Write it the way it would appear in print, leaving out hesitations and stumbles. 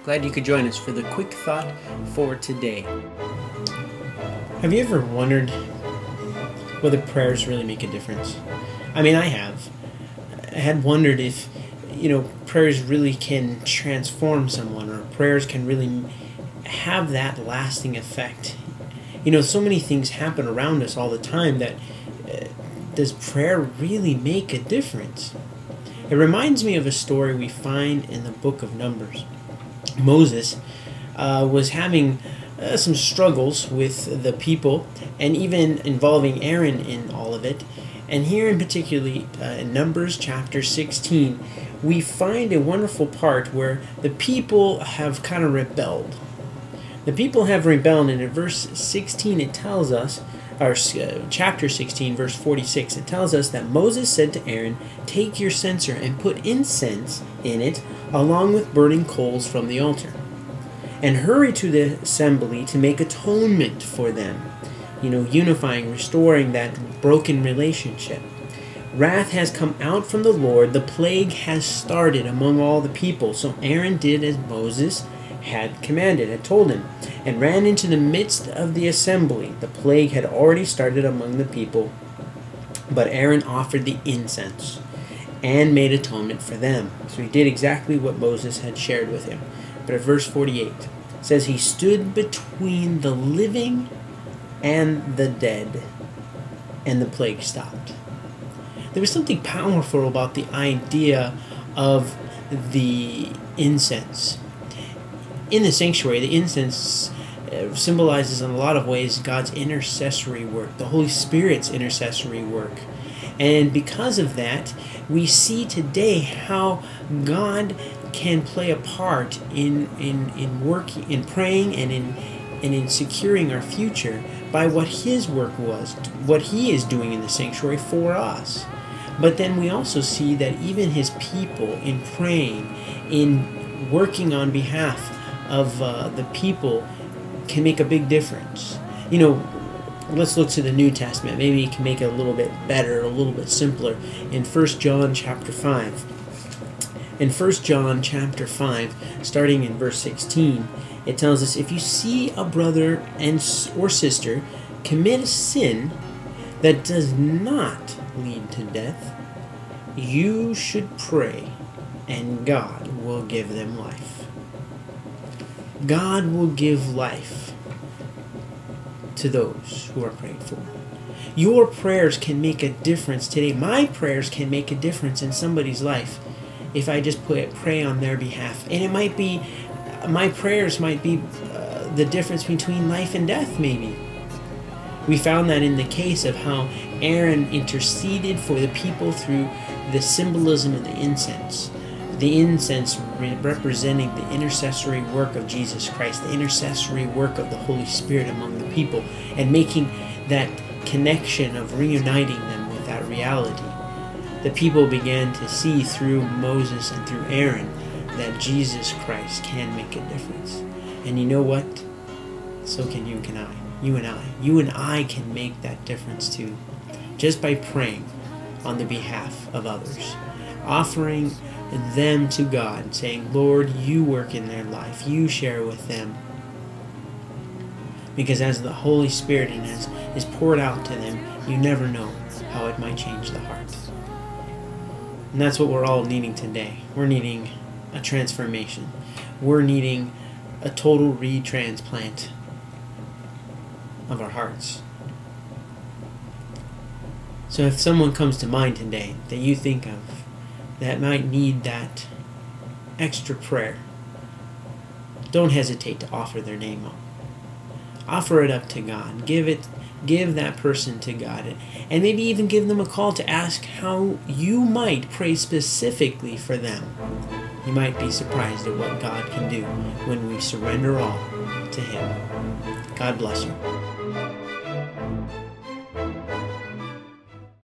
Glad you could join us for the quick thought for today. Have you ever wondered whether prayers really make a difference? I mean, I have. I had wondered if, prayers really can transform someone, or prayers can really have that lasting effect. So many things happen around us all the time that does prayer really make a difference? It reminds me of a story we find in the book of Numbers. Moses was having some struggles with the people, and even involving Aaron in all of it. And here in particularly, in Numbers chapter 16, we find a wonderful part where the people have kind of rebelled. The people have rebelled, and in verse 16 it tells us, or chapter 16, verse 46, it tells us that Moses said to Aaron, "Take your censer and put incense in it, along with burning coals from the altar, and hurry to the assembly to make atonement for them." Unifying, restoring that broken relationship. Wrath has come out from the Lord. The plague has started among all the people. So Aaron did as Moses had commanded, had told him, and ran into the midst of the assembly. The plague had already started among the people, but Aaron offered the incense and made atonement for them. So he did exactly what Moses had shared with him. But at verse 48, it says, "He stood between the living and the dead, and the plague stopped." There was something powerful about the idea of the incense. In the sanctuary, the incense symbolizes in a lot of ways God's intercessory work, the Holy Spirit's intercessory work. And because of that, we see today how God can play a part in working, in praying, and in securing our future by what His work was, what He is doing in the sanctuary for us. But then we also see that even His people, in praying, in working on behalf of the people, can make a big difference. Let's look to the New Testament. Maybe it can make it a little bit better, a little bit simpler. In 1 John chapter 5. In 1 John chapter 5, starting in verse 16, it tells us, "If you see a brother or sister commit a sin that does not lead to death, you should pray, and God will give them life." God will give life to those who are prayed for. Your prayers can make a difference today. My prayers can make a difference in somebody's life if I just pray on their behalf. And it might be, my prayers might be the difference between life and death, maybe. We found that in the case of how Aaron interceded for the people through the symbolism of the incense. The incense representing the intercessory work of Jesus Christ, the intercessory work of the Holy Spirit among the people, and making that connection of reuniting them with that reality. The people began to see through Moses and through Aaron that Jesus Christ can make a difference. And you know what? So can you, can I. You and I. You and I can make that difference too, just by praying on the behalf of others, offering them to God, saying, "Lord, you work in their life, you share with them." Because as the Holy Spirit is poured out to them, you never know how it might change the heart. And that's what we're all needing today. We're needing a transformation. We're needing a total retransplant of our hearts. So if someone comes to mind today that you think of that might need that extra prayer, don't hesitate to offer their name up. Offer it up to God. Give that person to God, and maybe even give them a call to ask how you might pray specifically for them. You might be surprised at what God can do when we surrender all to Him. God bless you.